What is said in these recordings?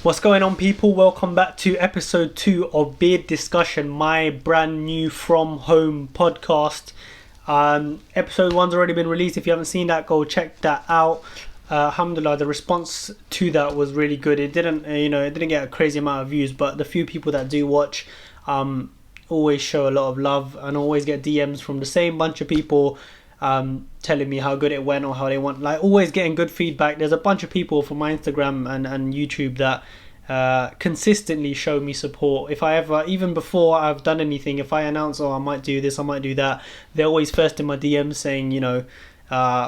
What's going on, people? Welcome back to episode 2 of Beard Discussion, my brand new from home podcast. Episode 1's already been released. If you haven't seen that, go check that out. Alhamdulillah, the response to that was really good. It didn't get a crazy amount of views, but the few people that do watch always show a lot of love and always get DMs from the same bunch of people telling me how good it went or how they want, like, always getting good feedback. There's a bunch of people from my Instagram and YouTube that consistently show me support. If I ever, even before I've done anything, if I announce, I might do this, I might do that, they're always first in my DMs saying,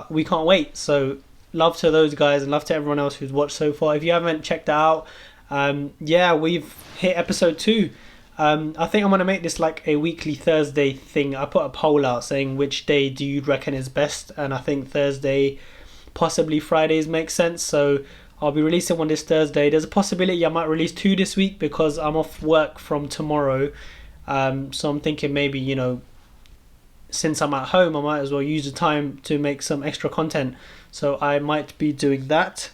we can't wait. So love to those guys and love to everyone else who's watched so far. If you haven't checked it out, we've hit episode 2. I think I'm going to make this like a weekly Thursday thing. I put a poll out saying which day do you reckon is best, and I think Thursday, possibly Fridays make sense. So I'll be releasing one this Thursday. There's a possibility I might release 2 this week because I'm off work from tomorrow. So I'm thinking maybe, since I'm at home, I might as well use the time to make some extra content. So I might be doing that.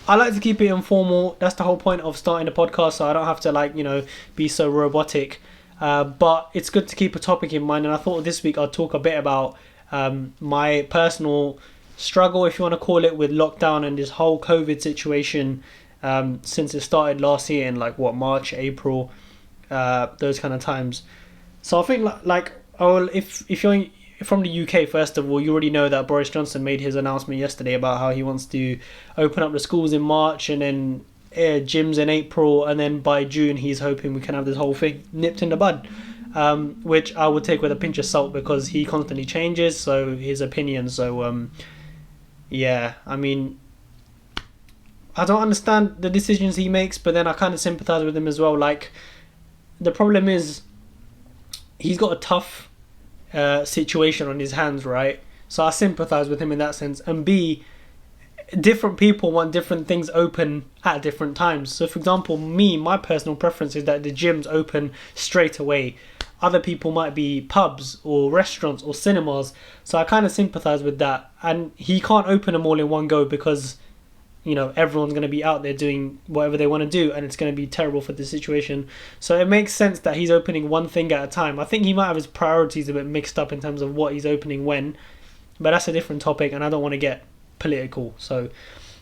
I like to keep it informal. That's the whole point of starting a podcast, so I don't have to be so robotic. But it's good to keep a topic in mind, and I thought this week I'd talk a bit about my personal struggle, if you want to call it, with lockdown and this whole COVID situation since it started last year in March, April, those kind of times. So I think if you're from the UK, first of all, you already know that Boris Johnson made his announcement yesterday about how he wants to open up the schools in March and then gyms in April, and then by June he's hoping we can have this whole thing nipped in the bud, which I would take with a pinch of salt because he constantly changes, so his opinion. So I mean, I don't understand the decisions he makes, but then I kind of sympathise with him as well. Like, the problem is he's got a tough situation on his hands, right? So I sympathise with him in that sense. And B, different people want different things open at different times. So for example, my personal preference is that the gyms open straight away. Other people might be pubs or restaurants or cinemas. So I kind of sympathise with that. And he can't open them all in one go because everyone's going to be out there doing whatever they want to do, and it's going to be terrible for the situation. So it makes sense that he's opening one thing at a time. I think he might have his priorities a bit mixed up in terms of what he's opening when, but that's a different topic and I don't want to get political, so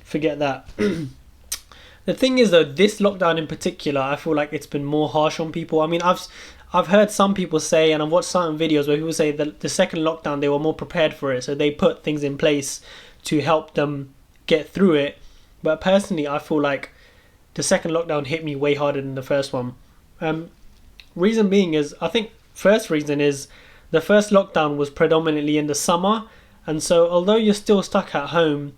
forget that. The thing is though, this lockdown in particular, I feel like it's been more harsh on people. I mean, I've heard some people say, and I've watched some videos where people say that the second lockdown they were more prepared for it, so they put things in place to help them get through it. But personally, I feel like the second lockdown hit me way harder than the first one. Reason being is, I think first reason is the first lockdown was predominantly in the summer. And so although you're still stuck at home,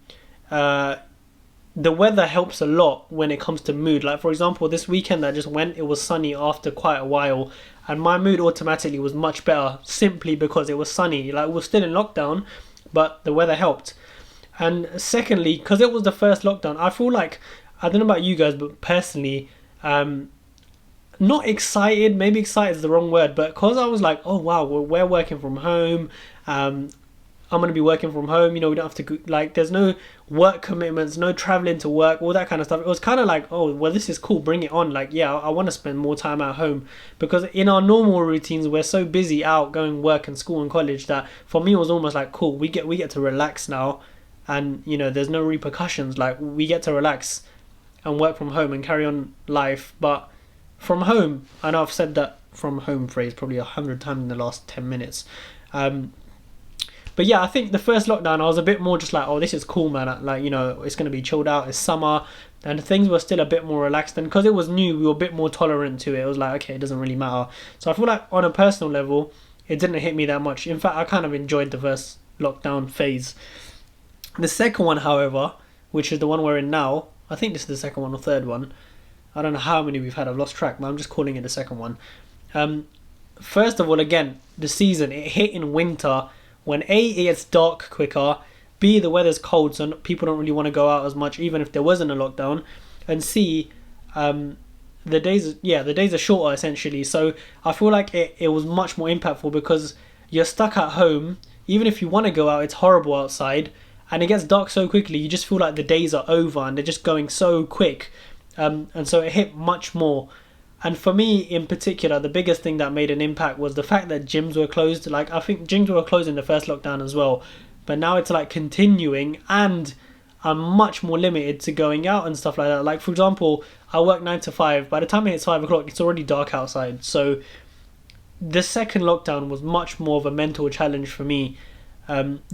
the weather helps a lot when it comes to mood. Like, for example, this weekend that just went, it was sunny after quite a while. And my mood automatically was much better simply because it was sunny. Like, we're still in lockdown, but the weather helped. And secondly, because it was the first lockdown, I feel like, I don't know about you guys, but personally, not excited, maybe excited is the wrong word, but because I was like, oh wow, we're working from home, I'm going to be working from home, we don't have to, there's no work commitments, no traveling to work, all that kind of stuff. It was kind of like, oh, well, this is cool, bring it on. I want to spend more time at home, because in our normal routines, we're so busy out going work and school and college that for me, it was almost like, cool, we get to relax now. And, there's no repercussions. We get to relax and work from home and carry on life. But from home, I know I've said that from home phrase probably 100 times in the last 10 minutes. But yeah, I think the first lockdown, I was a bit more just like, oh, this is cool, man. It's going to be chilled out. It's summer. And things were still a bit more relaxed. And because it was new, we were a bit more tolerant to it. It was like, okay, it doesn't really matter. So I feel like on a personal level, it didn't hit me that much. In fact, I kind of enjoyed the first lockdown phase. The second one, however, which is the one we're in now, I think this is the second one or third one. I don't know how many we've had, I've lost track, but I'm just calling it the second one. First of all, again, the season, it hit in winter when A, it gets dark quicker, B, the weather's cold, so people don't really want to go out as much, even if there wasn't a lockdown, and C, the days are shorter, essentially. So I feel like it was much more impactful because you're stuck at home. Even if you want to go out, it's horrible outside. and it gets dark so quickly. You just feel like the days are over and they're just going so quick. And so it hit much more. And for me in particular, the biggest thing that made an impact was the fact that gyms were closed. Like, I think gyms were closed in the first lockdown as well, but now it's like continuing, and I'm much more limited to going out and stuff like that. Like, for example, I work 9 to 5. By the time it hits 5 o'clock, it's already dark outside. So the second lockdown was much more of a mental challenge for me.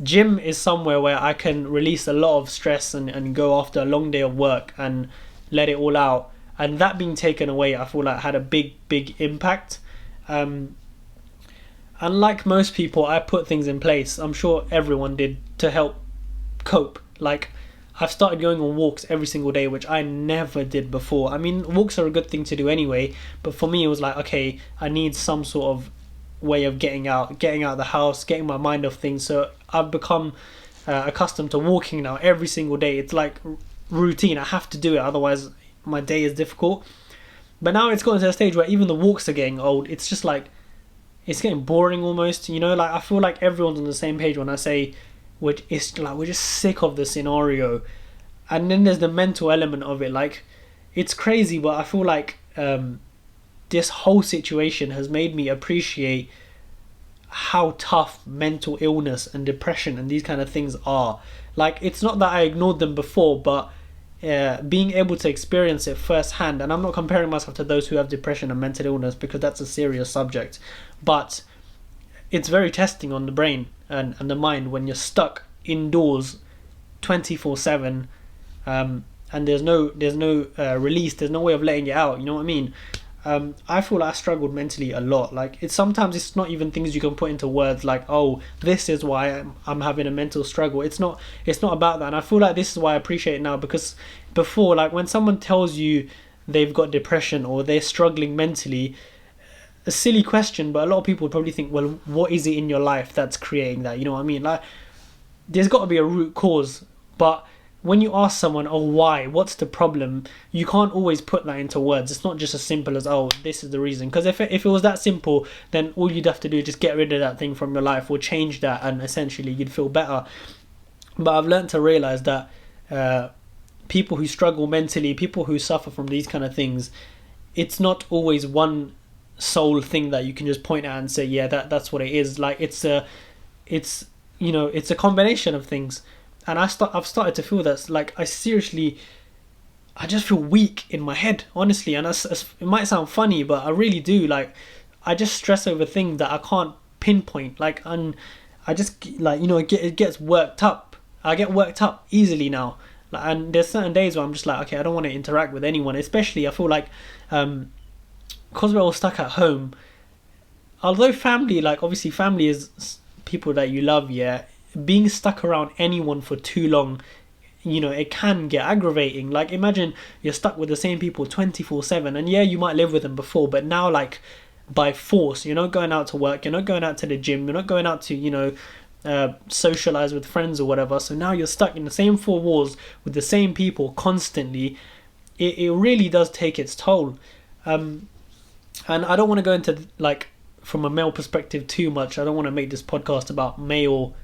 Gym is somewhere where I can release a lot of stress and go after a long day of work and let it all out. And that being taken away, I feel like had a big impact. And like most people, I put things in place. I'm sure everyone did, to help cope. Like, I've started going on walks every single day, which I never did before. I mean, walks are a good thing to do anyway, but for me it was like, okay, I need some sort of way of getting out of the house, getting my mind off things. So I've become accustomed to walking now every single day. It's like routine. I have to do it, otherwise my day is difficult. But now it's gotten to a stage where even the walks are getting old. It's just like, it's getting boring almost, you know. Like, I feel like everyone's on the same page when I say, which is like, we're just sick of the scenario. And then there's the mental element of it. Like, it's crazy, but I feel like this whole situation has made me appreciate how tough mental illness and depression and these kind of things are. Like, it's not that I ignored them before, but being able to experience it firsthand, and I'm not comparing myself to those who have depression and mental illness because that's a serious subject, but it's very testing on the brain and the mind when you're stuck indoors 24/7, and there's no release, there's no way of letting it out, you know what I mean? I feel like I struggled mentally a lot. Like, sometimes it's not even things you can put into words, like, oh, this is why I'm having a mental struggle. It's not about that. And I feel like this is why I appreciate it now, because before, like, when someone tells you they've got depression or they're struggling mentally, a silly question, but a lot of people would probably think, well, what is it in your life that's creating that? You know what I mean? Like, there's got to be a root cause. But when you ask someone, oh, why? What's the problem? You can't always put that into words. It's not just as simple as, oh, this is the reason. Because if it was that simple, then all you'd have to do is just get rid of that thing from your life or change that, and essentially you'd feel better. But I've learned to realise that people who struggle mentally, people who suffer from these kind of things, it's not always one sole thing that you can just point at and say, yeah, that's what it is. Like, it's a combination of things. And I've started to feel that, like, I just feel weak in my head, honestly. And it might sound funny, but I really do. Like, I just stress over things that I can't pinpoint. Like, and I just, like, you know, it gets worked up. I get worked up easily now. Like, and there's certain days where I'm just like, okay, I don't want to interact with anyone. Especially, I feel like, because we're all stuck at home. Although family, like, obviously family is people that you love, yeah. Being stuck around anyone for too long, you know, it can get aggravating. Like, imagine you're stuck with the same people 24/7, and yeah, you might live with them before, but now, like, by force, you're not going out to work, you're not going out to the gym, you're not going out to, you know, socialize with friends or whatever. So now you're stuck in the same four walls with the same people constantly. It really does take its toll. And I don't want to go into, like, from a male perspective too much. I don't want to make this podcast about male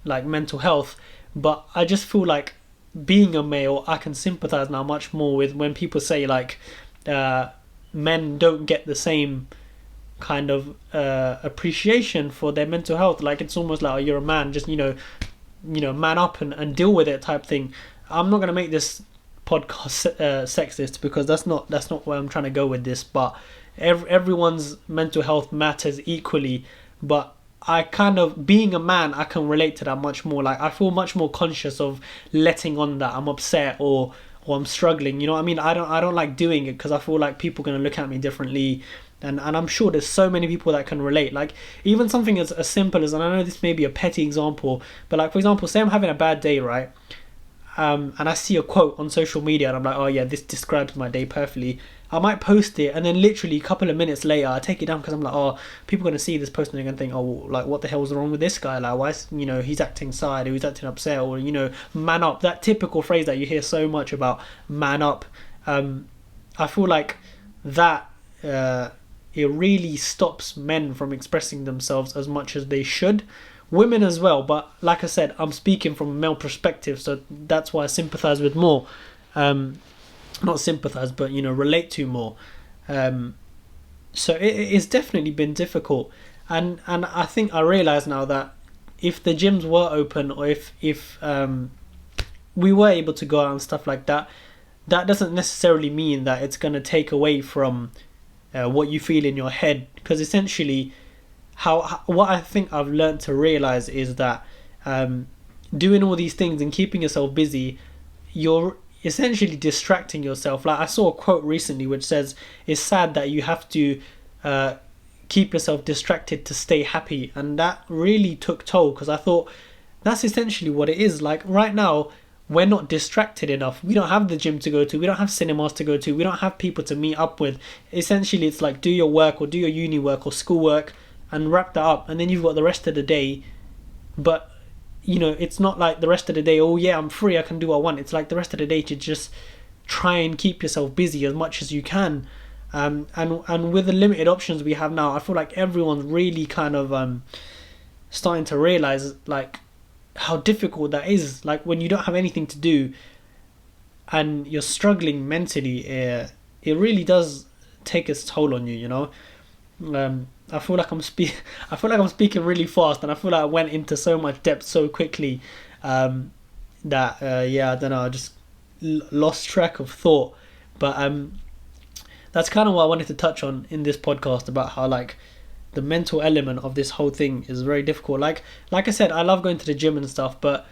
like mental health, but I just feel like, being a male, I can sympathize now much more with when people say, like, men don't get the same kind of appreciation for their mental health. Like, it's almost like, oh, you're a man, just, you know, man up and deal with it type thing. I'm not going to make this podcast sexist, because that's not where I'm trying to go with this, but everyone's mental health matters equally. But I kind of, being a man, I can relate to that much more. Like, I feel much more conscious of letting on that I'm upset or I'm struggling. You know what I mean? I don't like doing it because I feel like people are going to look at me differently. And I'm sure there's so many people that can relate. Like, even something as simple as, and I know this may be a petty example, but, like, for example, say I'm having a bad day, right? And I see a quote on social media and I'm like, oh yeah, this describes my day perfectly. I might post it, and then literally a couple of minutes later I take it down because I'm like, oh, people are going to see this post and they're going to think, oh, like, what the hell's wrong with this guy? Like, why is, you know, he's acting sad, or he's acting upset, or, you know, man up. That typical phrase that you hear so much about, man up. I feel like that it really stops men from expressing themselves as much as they should, women as well. But like I said, I'm speaking from a male perspective, so that's why I sympathize with more. Not sympathize, but relate to more. So it's definitely been difficult, and I think I realize now that if the gyms were open, or if we were able to go out and stuff like that, that doesn't necessarily mean that it's going to take away from what you feel in your head, because essentially what I think I've learned to realize is that doing all these things and keeping yourself busy, you're essentially distracting yourself. Like, I saw a quote recently which says it's sad that you have to keep yourself distracted to stay happy, and that really took toll, because I thought that's essentially what it is. Like, right now we're not distracted enough. We don't have the gym to go to, we don't have cinemas to go to, we don't have people to meet up with. Essentially it's like, do your work or do your uni work or school work and wrap that up, and then you've got the rest of the day. But it's not like the rest of the day, oh yeah, I'm free, I can do what I want. It's like the rest of the day to just try and keep yourself busy as much as you can. And with the limited options we have now, I feel like everyone's really kind of starting to realize like how difficult that is. Like, when you don't have anything to do and you're struggling mentally, it really does take its toll on you. I feel like I'm speaking really fast, and I feel like I went into so much depth so quickly that I don't know, I just lost track of thought. But that's kind of what I wanted to touch on in this podcast, about how like the mental element of this whole thing is very difficult. Like I said, I love going to the gym and stuff, but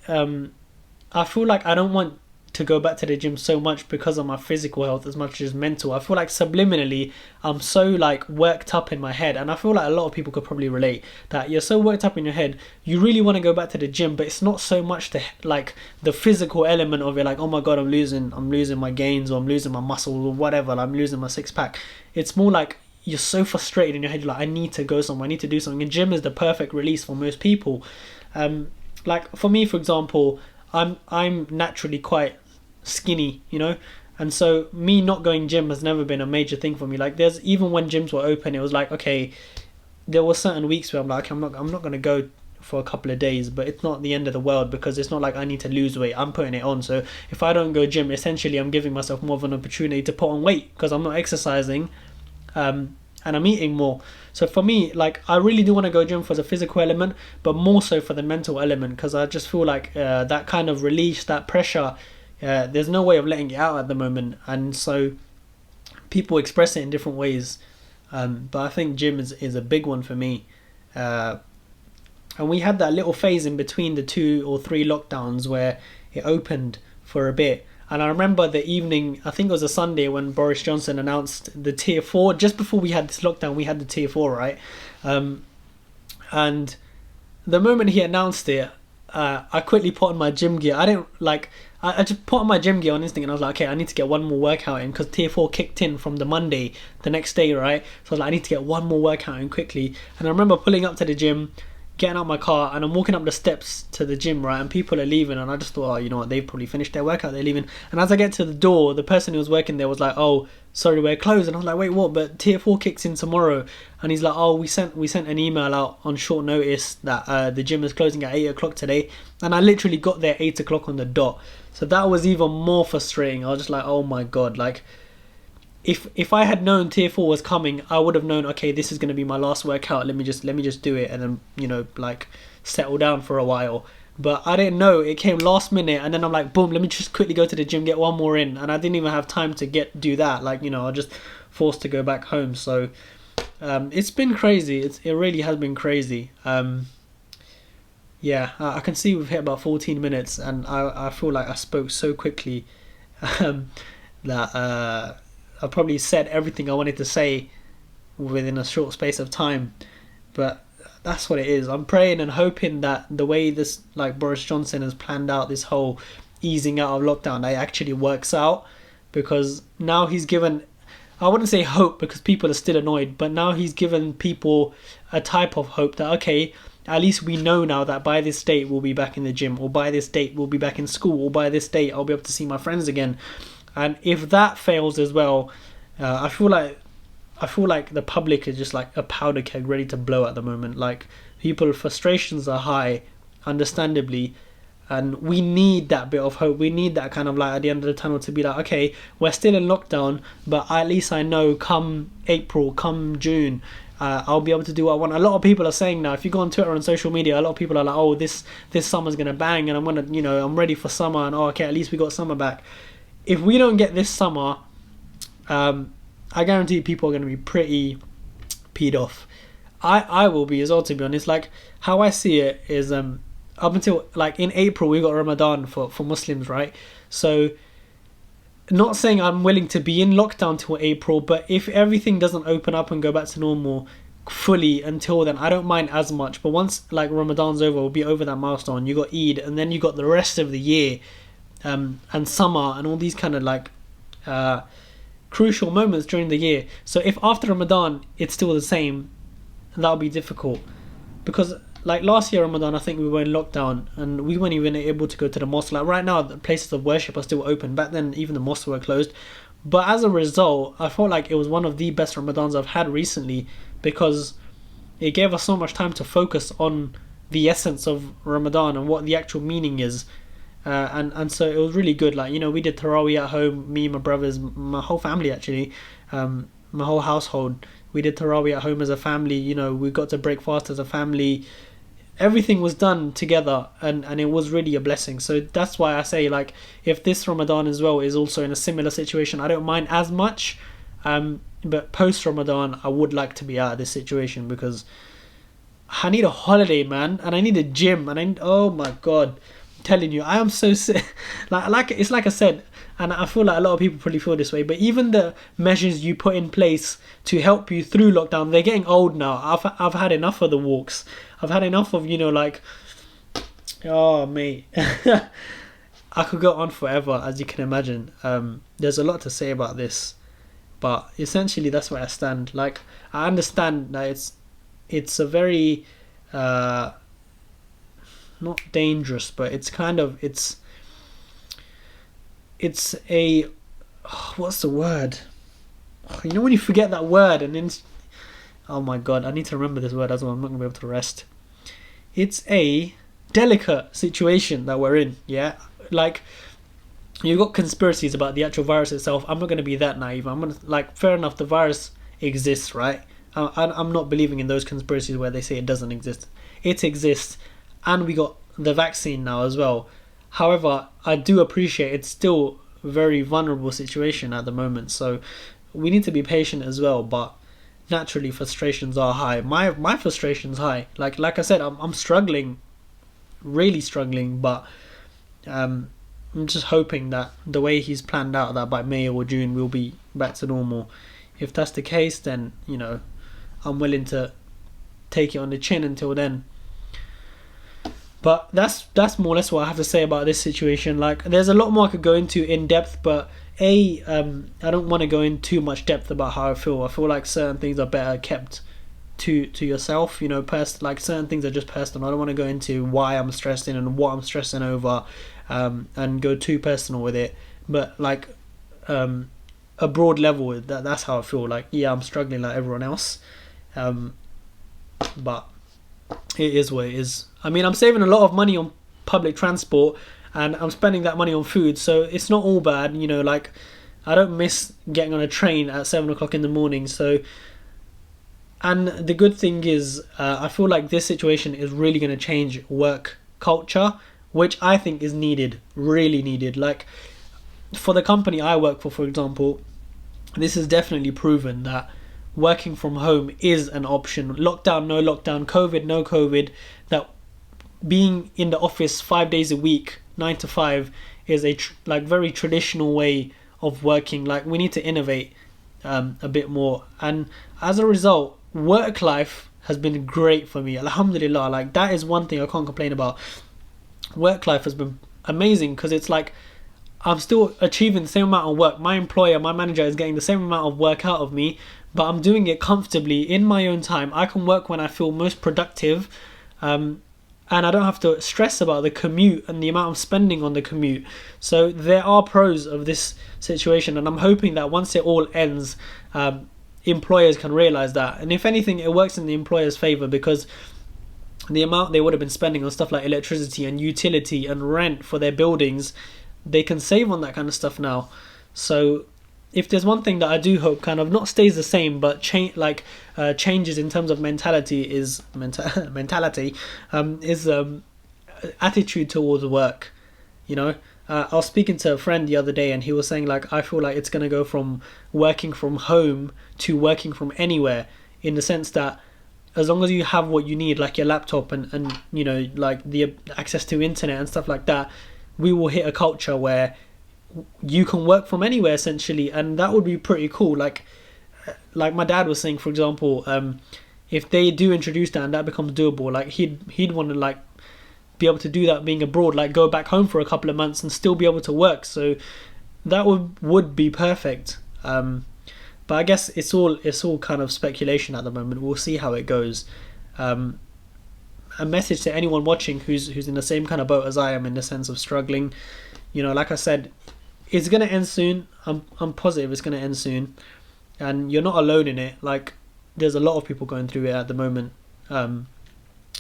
I feel like I don't want to go back to the gym so much because of my physical health as much as mental. I feel like subliminally I'm so like worked up in my head, and I feel like a lot of people could probably relate that you're so worked up in your head, you really want to go back to the gym, but it's not so much the physical element of it, like, oh my god, I'm losing my gains, or I'm losing my muscles, or whatever, I'm losing my six-pack. It's more like you're so frustrated in your head, you're like, I need to go somewhere, I need to do something. And gym is the perfect release for most people. Like for me, for example, I'm naturally quite skinny, and so me not going gym has never been a major thing for me. Like, there's, even when gyms were open, it was like, okay, there were certain weeks where I'm like, I'm not going to go for a couple of days, but it's not the end of the world, because it's not like I need to lose weight, I'm putting it on. So if I don't go gym, essentially I'm giving myself more of an opportunity to put on weight, because I'm not exercising and I'm eating more. So for me, like, I really do want to go gym for the physical element, but more so for the mental element, because I just feel like that kind of release, that pressure, there's no way of letting it out at the moment, and so people express it in different ways. But I think gym is a big one for me. And we had that little phase in between the 2 or 3 lockdowns where it opened for a bit. And I remember the evening, I think it was a Sunday, when Boris Johnson announced the tier 4. Just before we had this lockdown, we had the tier 4, right? And the moment he announced it, I quickly put on my gym gear. I just put on my gym gear on instinct, and I was like, okay, I need to get one more workout in, because tier 4 kicked in from the Monday, the next day, right? So I was like, I need to get one more workout in quickly. And I remember pulling up to the gym, getting out my car, and I'm walking up the steps to the gym, right? And people are leaving, and I just thought, oh, you know what, they've probably finished their workout, they're leaving. And as I get to the door, the person who was working there was like, oh, sorry, we're closed. And I was like, wait, what? But tier 4 kicks in tomorrow. And he's like, oh, we sent an email out on short notice that the gym is closing at 8 o'clock today. And I literally got there 8 o'clock on the dot. So that was even more frustrating. I was just like, oh my god, like, if I had known tier 4 was coming, I would have known, okay, this is going to be my last workout, let me just do it, and then like settle down for a while. But I didn't know, it came last minute, and then I'm like, boom, let me just quickly go to the gym, get one more in, and I didn't even have time to do that. Like, I was just forced to go back home. So it's been crazy. It really has been crazy. Yeah, I can see we've hit about 14 minutes, and I feel like I spoke so quickly that I probably said everything I wanted to say within a short space of time. But that's what it is. I'm praying and hoping that the way this, like, Boris Johnson has planned out this whole easing out of lockdown, that it actually works out, because now he's given, I wouldn't say hope, because people are still annoyed, but now he's given people a type of hope that, okay, at least we know now that by this date we'll be back in the gym, or by this date we'll be back in school, or by this date I'll be able to see my friends again. And if that fails as well, I feel like the public is just like a powder keg ready to blow at the moment. Like, People frustrations are high, understandably, and we need that bit of hope. We need that kind of light at the end of the tunnel to be like, okay, we're still in lockdown, but at least I know come April, come June, I'll be able to do what I want. A lot of people are saying now, if you go on Twitter and social media, a lot of people are like, oh, this summer's gonna bang, and I'm ready for summer, and okay, at least we got summer back. If we don't get this summer, I guarantee people are gonna be pretty peed off. I will be as well, to be honest. Like, how I see it is, up until like in April we got Ramadan for Muslims, right? So not saying I'm willing to be in lockdown till April, but if everything doesn't open up and go back to normal fully until then, I don't mind as much. But once like Ramadan's over, we'll be over that milestone. You got Eid, and then you got the rest of the year, and summer, and all these kind of like crucial moments during the year. So if after Ramadan it's still the same, that'll be difficult, because like last year Ramadan, I think we were in lockdown and we weren't even able to go to the mosque. Like right now, the places of worship are still open. Back then, even the mosques were closed. But as a result, I felt like it was one of the best Ramadans I've had recently, because it gave us so much time to focus on the essence of Ramadan and what the actual meaning is. And so it was really good. Like, we did Tarawih at home, me, my brothers, my whole family actually, my whole household. We did Tarawih at home as a family. We got to break fast as a family. Everything was done together, and it was really a blessing. So that's why I say, like, if this Ramadan as well is also in a similar situation, I don't mind as much. But post Ramadan, I would like to be out of this situation, because I need a holiday, man, and I need a gym, and oh my god, I'm telling you, I am so sick. like it's like I said, and I feel like a lot of people probably feel this way, but even the measures you put in place to help you through lockdown, they're getting old now. I've had enough of the walks. I've had enough of, oh mate. I could go on forever, as you can imagine. There's a lot to say about this, but essentially that's where I stand. Like, I understand that it's a very not dangerous, but it's kind of it's a what's the word? When you forget that word, and then oh my god, I need to remember this word as well. I'm not gonna be able to rest. It's a delicate situation that we're in. Yeah, like, you've got conspiracies about the actual virus itself. I'm not going to be that naive. I'm gonna, like, fair enough, the virus exists, right? I'm not believing in those conspiracies where they say it doesn't exist. It exists, and we got the vaccine now as well. However, I do appreciate it's still a very vulnerable situation at the moment, so we need to be patient as well. But naturally, frustrations are high. My frustration's high. Like I said, I'm struggling, really struggling, but I'm just hoping that the way he's planned out, that by May or June we'll be back to normal. If that's the case, then I'm willing to take it on the chin until then. But that's more or less what I have to say about this situation. Like, there's a lot more I could go into in depth, but I don't want to go in too much depth about how I feel. I feel like certain things are better kept to yourself. Like, certain things are just personal. I don't want to go into why I'm stressing and what I'm stressing over, and go too personal with it. But like, a broad level, that's how I feel. Like, yeah, I'm struggling like everyone else, but it is what it is. I mean, I'm saving a lot of money on public transport, and I'm spending that money on food, so it's not all bad. Like, I don't miss getting on a train at 7 o'clock in the morning. So, and the good thing is, I feel like this situation is really going to change work culture, which I think is needed, really needed. Like, for the company I work for example, this is definitely proven that working from home is an option. Lockdown, no lockdown, COVID, no COVID, that being in the office 5 days a week, 9 to 5, is a very traditional way of working. Like, we need to innovate a bit more, and as a result, work life has been great for me, alhamdulillah. Like, that is one thing I can't complain about. Work life has been amazing, because it's like I'm still achieving the same amount of work. My employer, my manager, is getting the same amount of work out of me, but I'm doing it comfortably in my own time. I can work when I feel most productive, and I don't have to stress about the commute and the amount of spending on the commute. So there are pros of this situation, and I'm hoping that once it all ends, employers can realize that. And if anything, it works in the employer's favor, because the amount they would have been spending on stuff like electricity and utility and rent for their buildings, they can save on that kind of stuff now. So if there's one thing that I do hope kind of not stays the same but changes in terms of mentality is attitude towards work. You know, I was speaking to a friend the other day, and he was saying, like, I feel like it's going to go from working from home to working from anywhere, in the sense that as long as you have what you need, like your laptop and you know, like the access to internet and stuff like that, we will hit a culture where you can work from anywhere essentially, and that would be pretty cool. Like my dad was saying, for example, if they do introduce that and that becomes doable, like he'd want to like be able to do that being abroad, like go back home for a couple of months and still be able to work. So that would be perfect. But I guess it's all kind of speculation at the moment. We'll see how it goes. A message to anyone watching who's in the same kind of boat as I am, in the sense of struggling. You know, like I said, it's gonna end soon. I'm positive it's gonna end soon, and you're not alone in it. Like, there's a lot of people going through it at the moment.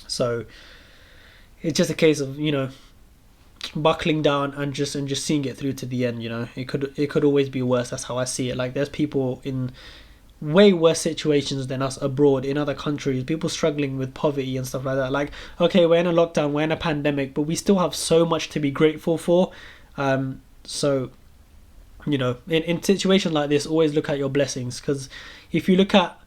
So it's just a case of, you know, buckling down and just seeing it through to the end. You know, it could always be worse. That's how I see it. Like, there's people in way worse situations than us abroad in other countries, people struggling with poverty and stuff like that. Like, okay, we're in a lockdown, we're in a pandemic, but we still have so much to be grateful for. So, you know, in situations like this, always look at your blessings, because if you look at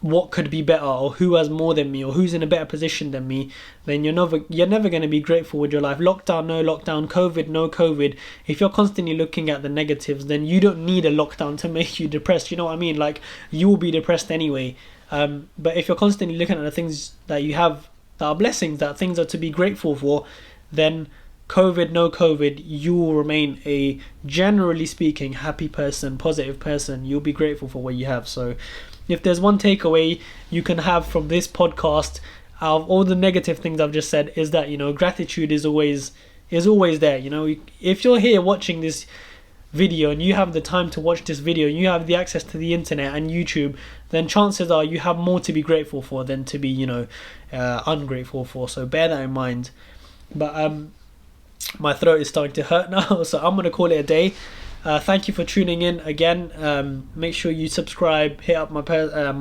what could be better, or who has more than me, or who's in a better position than me, then you're never going to be grateful with your life. Lockdown, no lockdown, COVID, no COVID. If you're constantly looking at the negatives, then you don't need a lockdown to make you depressed. You know what I mean? Like, you will be depressed anyway. But if you're constantly looking at the things that you have that are blessings, that things are to be grateful for, then COVID, no COVID, you will remain a, generally speaking, happy person, positive person. You'll be grateful for what you have. So if there's one takeaway you can have from this podcast, out of all the negative things I've just said, is that, you know, gratitude is always there. You know, if you're here watching this video and you have the time to watch this video, you have the access to the internet and YouTube, then chances are you have more to be grateful for than to be, you know, ungrateful for. So bear that in mind. But my throat is starting to hurt now, so I'm going to call it a day. Thank you for tuning in again. Make sure you subscribe, hit up my I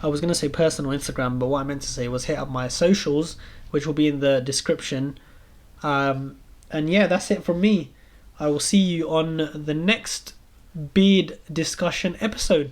was going to say personal Instagram, but what I meant to say was hit up my socials, which will be in the description. And yeah, that's it from me. I will see you on the next beard discussion episode.